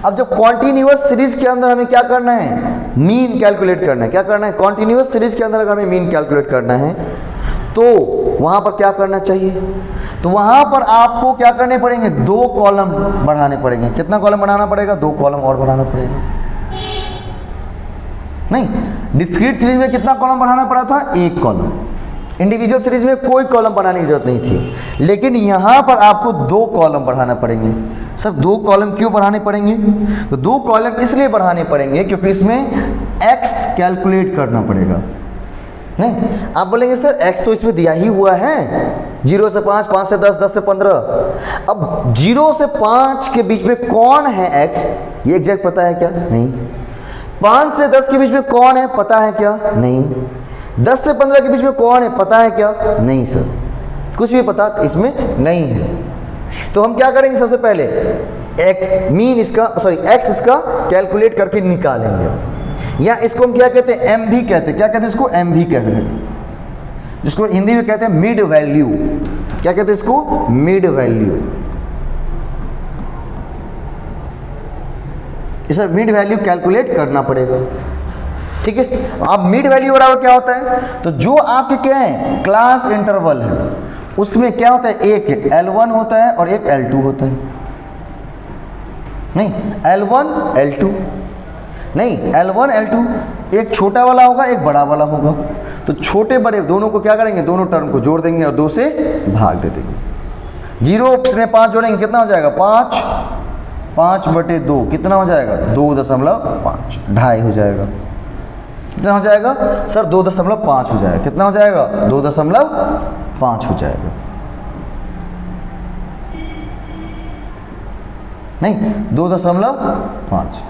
अब जब कॉन्टिन्यूअस सीरीज के अंदर हमें क्या करना है, मीन कैलकुलेट करना है। क्या करना है, कॉन्टिन्यूअस सीरीज के अंदर अगर हमें मीन कैलकुलेट करना है तो वहां पर क्या करना चाहिए, तो वहां पर आपको क्या करने पड़ेंगे, 2 कॉलम बढ़ाने पड़ेंगे। कितना कॉलम बढ़ाना पड़ेगा, 2 कॉलम और बढ़ाना पड़ेगा। नहीं, डिस्क्रीट सीरीज में कितना कॉलम बढ़ाना पड़ा था? एक कॉलम। इंडिविजुअल सीरीज में कोई कॉलम बढ़ाने की जरूरत नहीं थी, लेकिन यहाँ पर आपको 2 कॉलम बढ़ाना पड़ेंगे। सर 2 कॉलम क्यों बढ़ाने पड़ेंगे? तो 2 कॉलम इसलिए बढ़ाने पड़ेंगे क्योंकि इसमें x कैलकुलेट करना पड़ेगा। नहीं, आप बोलेंगे सर x तो इसमें दिया ही हुआ है, 0 से 5, 5 से 10, 10 से 15। अब 0 से 5 के बीच में कौन है x, ये एग्जैक्ट पता है क्या? नहीं। 5 से 10 के बीच में कौन है, पता है क्या? नहीं। 10 से 15 के बीच में कौन है, पता है क्या? नहीं सर, कुछ भी पता इसमें नहीं है। तो हम क्या करेंगे, सबसे पहले x मीन इसका x इसका कैलकुलेट करके निकालेंगे, या इसको हम क्या कहते हैं? एम भी कहते हैं। क्या कहते हैं इसको? एम भी कहते हैं, जिसको हिंदी में कहते हैं मिड वैल्यू। क्या कहते हैं इसको? Mid value. इसे मिड वैल्यू कैलकुलेट करना पड़ेगा, ठीक है। अब मिड वैल्यू बराबर क्या होता है? तो जो आपके क्या है, क्लास इंटरवल है, उसमें क्या होता है? एक L1 होता है और एक L2 होता है। नहीं, L1 L2 नहीं, L1 L2, एक छोटा वाला होगा, एक बड़ा वाला होगा। तो छोटे बड़े दोनों को क्या करेंगे? दोनों टर्म को जोड़ देंगे और 2 से भाग दे देंगे। 0 में 5 जोड़ेंगे, कितना हो जाएगा? 5, 5/2 कितना हो जाएगा? 2.5, 2.5 हो जाएगा। कितना हो जाएगा सर? 2.5 हो जाएगा। कितना हो जाएगा? 2.5 हो जाएगा। नहीं, 2.5।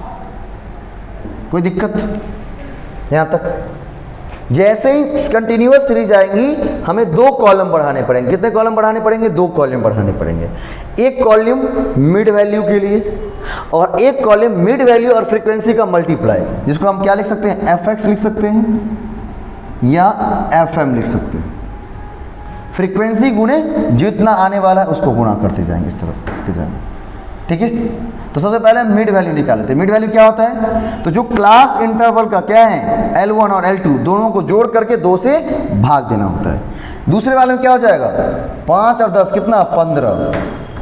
कोई दिक्कत यहाँ तक? जैसे ही कंटिन्यूअस सीरीज आएंगी हमें 2 कॉलम बढ़ाने पड़ेंगे। कितने कॉलम बढ़ाने पड़ेंगे? 2 कॉलम बढ़ाने पड़ेंगे। एक कॉलम मिड वैल्यू के लिए और एक कॉलम मिड वैल्यू और फ्रीक्वेंसी का मल्टीप्लाई, जिसको हम क्या लिख सकते हैं? fx लिख सकते हैं या fm लिख सकते हैं। फ्रीक्वेंसी गुणे जितना आने वाला है उसको गुणा करते जाएंगे, इस तरह करते जाएंगे, ठीक है। तो सबसे पहले हम मिड वैल्यू निकाल लेते हैं। मिड वैल्यू क्या होता है? तो जो क्लास इंटरवल का क्या है, L1 और L2 दोनों को जोड़ करके 2 से भाग देना होता है। दूसरे वाले में क्या हो जाएगा? 5 और 10 कितना? 15।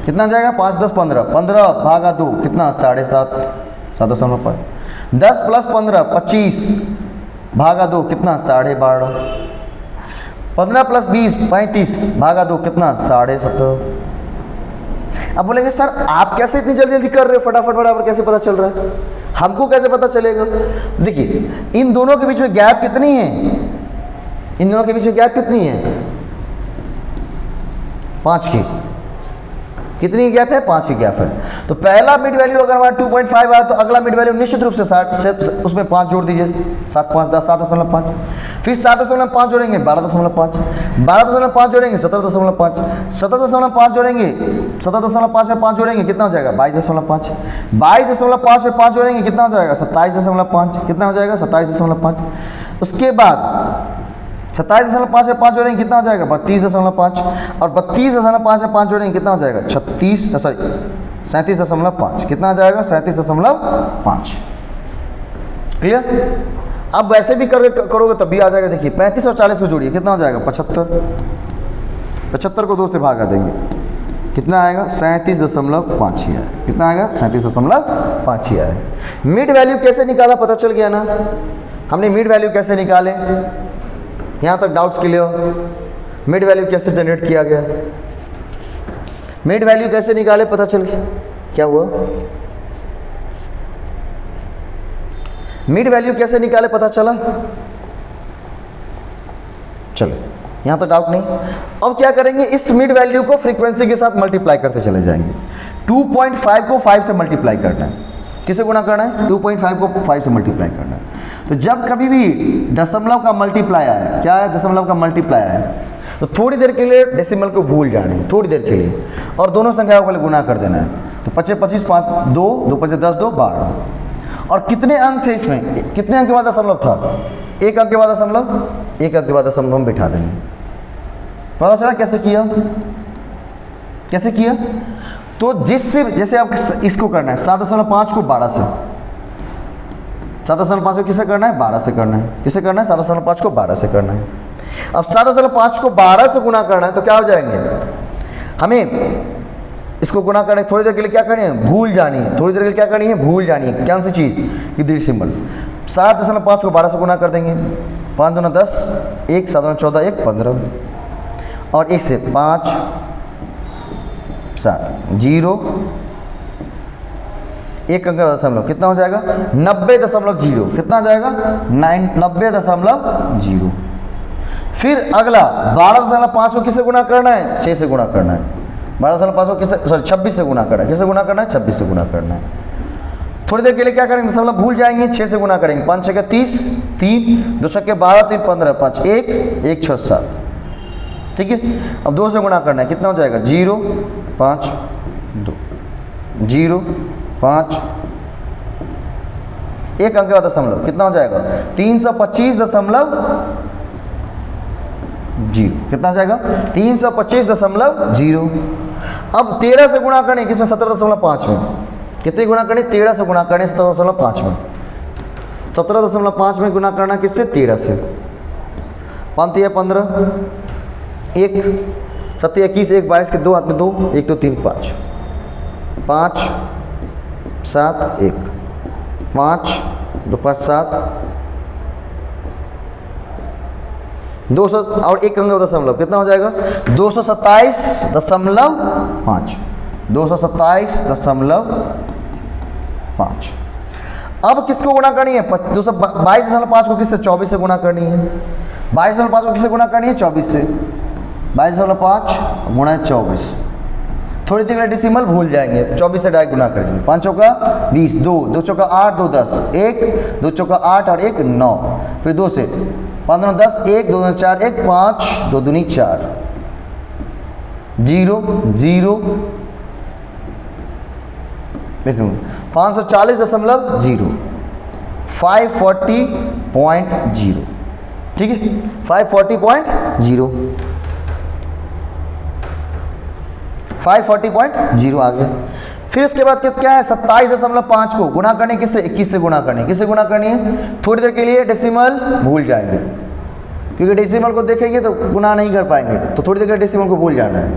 कितना हो जाएगा? 5, 10, 15। 15 भागा 2 कितना? 7.5, 7.5। 10 + 15 25 भागा 2 कितना? 12.5। 15 + 20 35 भागा 2 कितना? 7.5। अब बोलेंगे सर आप कैसे इतनी जल्दी जल्दी कर रहे हो, फटाफट बराबर कैसे पता चल रहा है? हमको कैसे पता चलेगा? देखिए, इन दोनों के बीच में गैप कितनी है? इन दोनों के बीच में गैप कितनी है? 5 की। कितनी गैप है? 5 की गैप है। तो पहला मिड वैल्यू अगर हमारा 2.5 आया तो अगला मिड वैल्यू निश्चित रूप से 60 से उसमें 5 जोड़ दीजिए। 7, 5, 10, 7.5। फिर 7.5 जोड़ेंगे 12.5, 12.5 जोड़ेंगे 17.5, 17.5 जोड़ेंगे 17.5 में 5 जोड़ेंगे कितना हो जाएगा? 22.5, 22.5 में 5 जोड़ेंगे कितना हो जाएगा? 27.5। कितना हो जाएगा? 27.5। उसके बाद 27.5 में 5 जोड़ेंगे कितना हो जाएगा? 32.5। और 32.5 में 5 जोड़ेंगे कितना हो जाएगा? 37.5। कितना आ जाएगा? 37.5। क्लियर? अब वैसे भी करोगे तब भी आ जाएगा। देखिए 35 और 40 को जोड़िए कितना हो जाएगा? 75। 75 को 2 से भागा देंगे कितना आएगा? 37.5 ही आएगा। कितना आएगा? 37.5 ही आएगा। मिड वैल्यू कैसे निकाला पता चल गया ना? हमने मिड वैल्यू कैसे निकाले, यहाँ तक डाउट्स क्लियर हो? मिड वैल्यू कैसे जनरेट किया गया, मिड वैल्यू कैसे निकाले पता चल गया। क्या हुआ? मिड वैल्यू कैसे निकाले पता चला? चलो यहाँ तो डाउट नहीं। अब क्या करेंगे? इस मिड वैल्यू को फ्रीक्वेंसी के साथ मल्टीप्लाई करते चले जाएंगे। 2.5 को 5 से मल्टीप्लाई करना है। किसे गुणा करना है? 2.5 को 5 से मल्टीप्लाई करना है। तो जब कभी भी दशमलव का मल्टीप्लाई आया, क्या है? दशमलव का मल्टीप्लाई आया, तो थोड़ी देर के लिए डेसिमल को भूल जाना है, थोड़ी देर के लिए, और दोनों संख्याओं को गुणा कर देना है। तो 25, 25, 5, 2, 2, 5, 10, 2, 12। और कितने अंक थे इसमें? कितने अंक के बाद दशमलव था? 1 अंक के बाद दशमलव, 1 अंक के बाद दशमलव हम बिठा देंगे। पता चला कैसे किया? कैसे किया? तो जिससे जैसे आप इसको करना है 7.5 को 12 से, 7.5 को किसे करना है? 12 से करना है। किसे करना है? 7.5 को 12 से करना है। अब 7.5 को 12 से गुणा करना है तो क्या हो जाएंगे? हमें इसको गुणा करना है, थोड़ी देर के लिए क्या करनी है? भूल जानी है। थोड़ी देर के लिए क्या करनी है? भूल जानी है। कौन सी चीज़? कि डेसिमल। 7.5 को 12 से गुना कर देंगे, 5 दूना 10, 1 7 दूना 14, 1 15, और 1 से 5 7 0, 1 अंक दशमलव कितना हो जाएगा 90.0, कितना हो जाएगा 90.0। फिर अगला 12.5 को किससे गुना करना है, 6 से गुना करना है। 12.5 को किससे, सॉरी 26 से गुना करना है, किससे गुना करना है 26 से गुना करना है। थोड़ी देर के लिए क्या करेंगे, दशमलव भूल जाएंगे, 6 से गुना करेंगे, 5 6 30, 3 2 6 12 3 15, 5 1 1 6 7, ठीक है। अब 2 से गुना करना है, कितना हो जाएगा 0 5 2 0 5, 1 अंक का दशमलव कितना हो जाएगा 325.0, कितना हो जाएगा 325.0। अब 13 से गुणा करें किसमें 17.5 में, कितने गुणा करें 13 से गुणा करें 17.5 में, 17.5 में गुणा करना किससे 13 से, 5 या 15, 1 7 21, 1 22 के 2 हाथ में 2, 1 2 3 5, 5 7 1 5 2 5 7, 200 और 1 अंक दशमलव कितना हो जाएगा 227.5, 227.5। अब किसको गुणा करनी है 222.5 को किससे 24 से गुणा करनी है, 22.5 को किससे गुणा करनी है 24 से, 22.5 गुणा 24। थोड़ी देर के लिए डेसिमल भूल जाएंगे, 24 से डायरेक्ट गुना करेंगे, 5 चौका 20, 2 2 चौका 8 2 10, 1 2 चौका 8 और 1 9, फिर 2 से 5 2 10, 1 2 4 1 5 2 दूनी 4, 0 0 देखो 540.0, 540.0, ठीक है 540.0, 540.0 आ गया। फिर इसके बाद क्या है 27.5 को गुना करने किससे 21 से गुना करने, किससे गुना करनी है, थोड़ी देर के लिए डेसिमल भूल जाएंगे, क्योंकि डेसिमल को देखेंगे तो गुना नहीं कर पाएंगे, तो थोड़ी देर के लिए डेसिमल को भूल जाना है।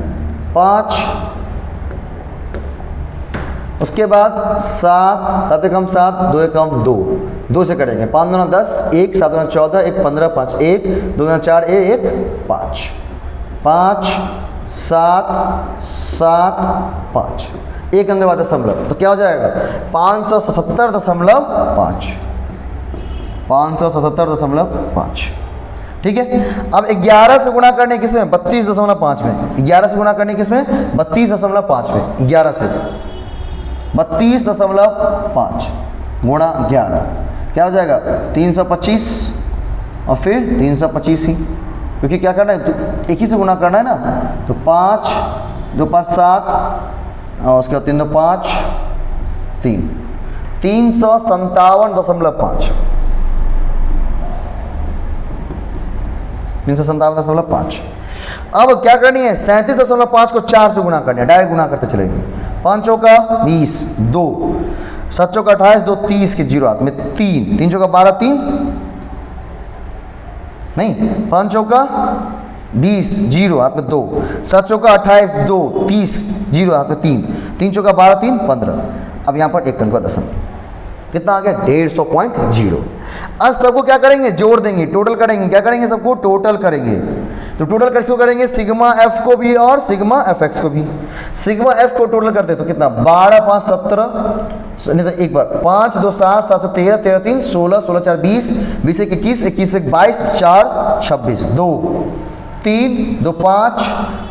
5, उसके बाद 7 7 कम 7 2 कम 2, 2 से करेंगे, 5 2 10, 1 7 2 14, 1 15, 5 1 2 4 1 5, 5 7 7 5, 1 अंक बाद दशमलव, तो क्या हो जाएगा 577.5, 577.5, ठीक है। अब 11 से गुणा करने किसमें 32.5 में, 11 से गुणा करने किसमें 32.5 में, 11 से 32.5 गुणा 11 क्या हो जाएगा 325, और फिर 325 ही, क्योंकि क्या करना है तो एक ही से गुना करना है ना, तो 5 2 5 7 और उसके बाद 3 2 5 3, 357.5, 357.5। अब क्या करनी है 37.5 को 4 से गुना करनी है, डायरेक्ट गुना करते चलेंगे, 5 चौका 20, 2 7 चौका 28, 2 30 के 0 हाथ में 3, 3 चौका 12 3 नहीं, 5 चौका 20 0 हाथ में 2, 7 चौका 28 2 30 0 हाथ में 3, 3 चौका 12 3 15। अब यहाँ पर 1 अंक का दशमलव कितना आ गया 150.0। अब सबको क्या करेंगे जोड़ देंगे, टोटल करेंगे, क्या करेंगे सबको टोटल करेंगे, तो टोटल किसको करेंगे सिग्मा एफ को भी और सिग्मा एफ एक्स को भी। सिग्मा एफ को टोटल करते तो कितना 12 5 17, नहीं तो एक बार 5 2 7 7 13 13 3 16 16 4 20 20 1 21 21 1 22 4 26 2 3 2 5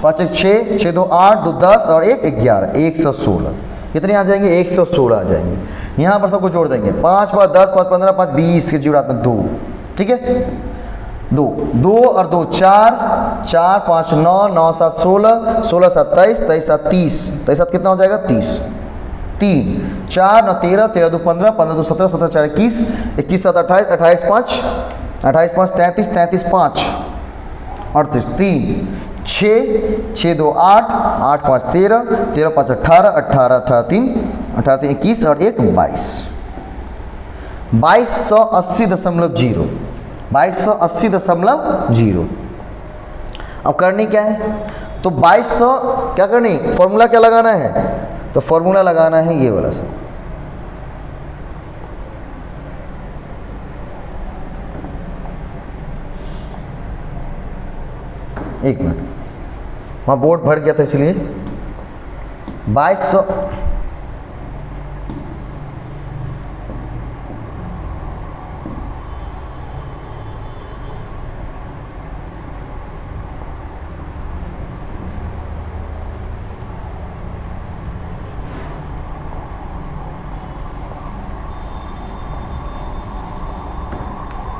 5 1 6 6 2 8 2 10 और 1 11 116। कितने आ जाएंगे 116 आ जाएंगे। यहाँ पर सबको जोड़ देंगे 5 5 10 5 15 5 20 के जुड़ात में 2, ठीक है 2 2 और 2 4 4 5 9 9 7 16 16 7 23 23 7 30 23 7 कितना हो जाएगा 30 3 4 9 13 13 2 15 15 2 17 17 4 21 21 7 28 28 5 28 5 33 33 5 38 3 6 6 2 8 8 5 13 13 5 18 18 18 3 18 3 21 और 1 22 2280.0 2280.0। अब करनी क्या है तो 2200 क्या करनी फॉर्मूला क्या लगाना है, तो फॉर्मूला लगाना है ये वाला सब एक मिनट, वहाँ बोर्ड भर गया था इसलिए 2200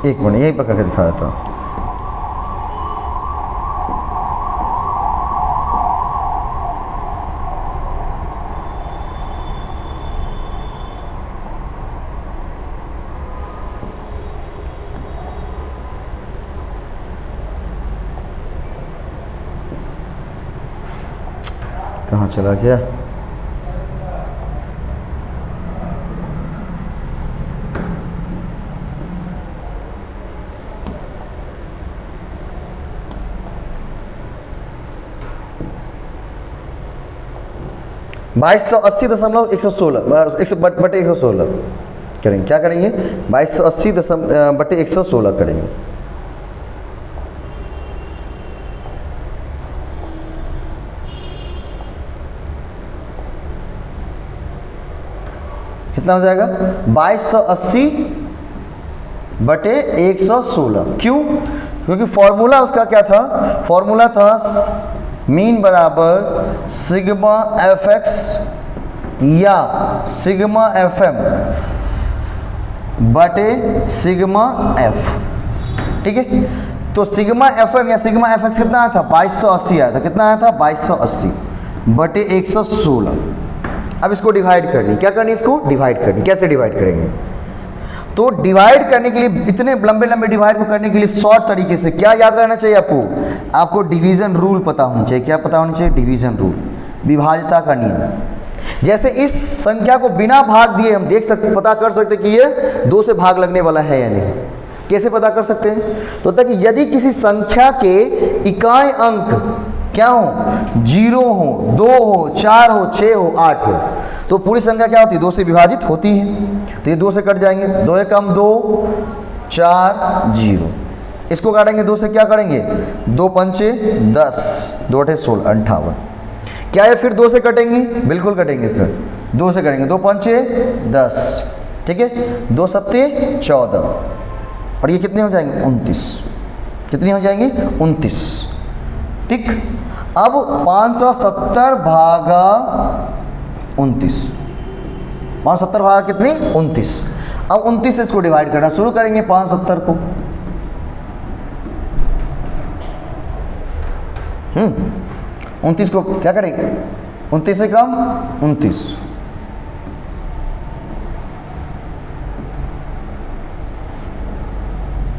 एक मिनट यहीं पर करके दिखा देता हूँ। कहाँ चला गया? बाईस सौ अस्सी दशमलव 116 बटे 116 करेंगे। क्या करेंगे? 2280 बटे 116 करेंगे। कितना हो जाएगा? 2280 बटे 116। क्यों? क्योंकि फॉर्मूला उसका क्या था? फॉर्मूला था मीन बराबर सिग्मा एफ एक्स या सिग्मा एफ एम बटे सिग्मा एफ। ठीक है, तो सिग्मा एफ एम या सिग्मा एफ एक्स कितना आया था? 2280 आया था। कितना आया था? 2280 बटे 116। अब इसको डिवाइड करनी, क्या करनी? इसको डिवाइड करनी। कैसे डिवाइड करेंगे? तो डिवाइड करने के लिए, इतने लंबे लंबे डिवाइड को करने के लिए शॉर्ट तरीके से क्या याद रहना चाहिए आपको? आपको डिवीजन रूल पता होना चाहिए। क्या पता होना चाहिए? डिवीजन रूल, विभाज्यता का नियम। जैसे इस संख्या को बिना भाग दिए हम देख सकते, पता कर सकते कि ये 2 से भाग लगने वाला है या नहीं। कैसे पता कर सकते हैं? तो तक यदि किसी संख्या के इकाई अंक क्या हो? 0 हो, 2 हो, 4 हो, 6 हो, 8 हो, तो पूरी संख्या क्या होती है? 2 से विभाजित होती है। तो ये 2 से कट जाएंगे। 2 एक कम 2, 4 0। इसको काटेंगे 2 से, क्या करेंगे? 2 पंचे 10, 2 अठे 16, 58। क्या ये फिर 2 से कटेंगी? बिल्कुल कटेंगे सर, 2 से करेंगे। 2 पंचे 10, ठीक है, 2 सत्ते 14, और ये कितने हो जाएंगे? 29। कितनी हो जाएंगी? 29। ठीक। अब 570 भागा 29, 570 भागा कितनी? 29। अब 29 से इसको डिवाइड करना शुरू करेंगे 570 को। 29 को क्या करेंगे? 29 से कम 29,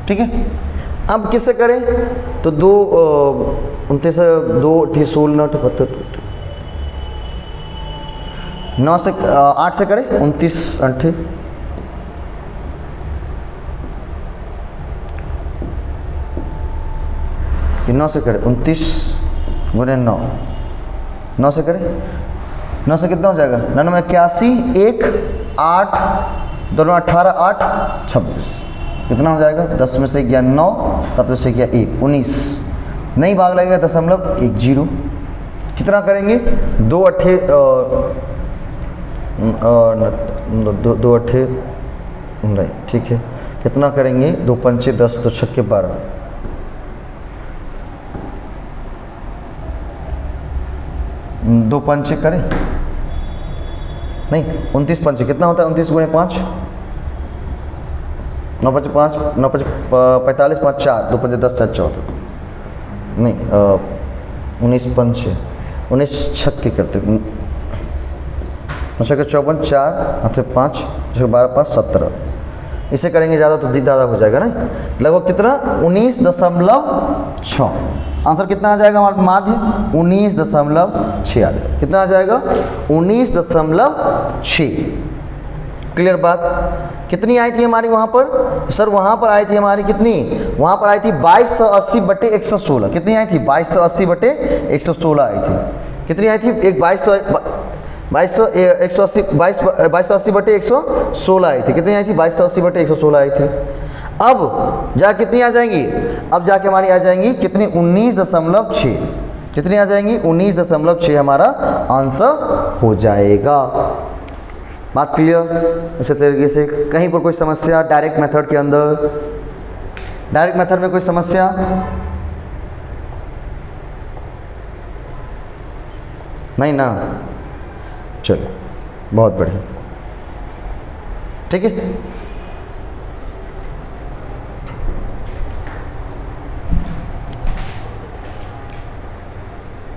ठीक है। अब किससे करें? तो 2 29 से 2 अठे 16, 9 से 8 से करें 29 अठे, कि 9 से करें 29 गुने 9, 9 से करें, 9 से कितना हो जाएगा? 9 में 81, 1 8, दोनों 18, 8 26। कितना हो जाएगा? 10 में से गया 9, 7 में से गया 1, 19। नहीं भाग लगेगा 0.10। कितना करेंगे? 2 अठे 2 अठे नहीं, ठीक है। कितना करेंगे? 2 पंचे 10, 2 छक्के 12, 2 पंचे करें नहीं, 29 पंचे कितना होता है? 29 गुणे 5, 9 पंचे 5, 9 पंचे 45, 5 4, 2 पंचे 10, 4 14, नहीं 19 पंचे, 19 छक्के करते, 9 छक्के 54, 4 हाथ 5, 12 5 17। इसे करेंगे ज़्यादा तो ज़्यादा हो जाएगा ना, लगभग कितना? 19.6। आंसर कितना आ जाएगा हमारा? माध्य 19.6 आ जाएगा। कितना आ जाएगा? 19.6। क्लियर बात? कितनी आई थी हमारी वहाँ पर? सर वहाँ पर आई थी हमारी कितनी? वहाँ पर आई थी 2280 बटे 116। कितनी आई थी? 2280 बटे 116 आई थी। कितनी आई थी? एक 2280 बटे 116 आई थी। कितनी आई थी? 2280 बटे 116 आई थी। अब जा कितनी आ जाएंगी, अब जाके हमारी आ जाएंगी कितनी, 19.6। कितनी आ जाएंगी, 19.6 हमारा आंसर हो जाएगा। बात क्लियर। अच्छे तरीके से कहीं पर कोई समस्या डायरेक्ट मेथड के अंदर, डायरेक्ट मेथड में कोई समस्या? नहीं ना, चलो बहुत बढ़िया, ठीक है।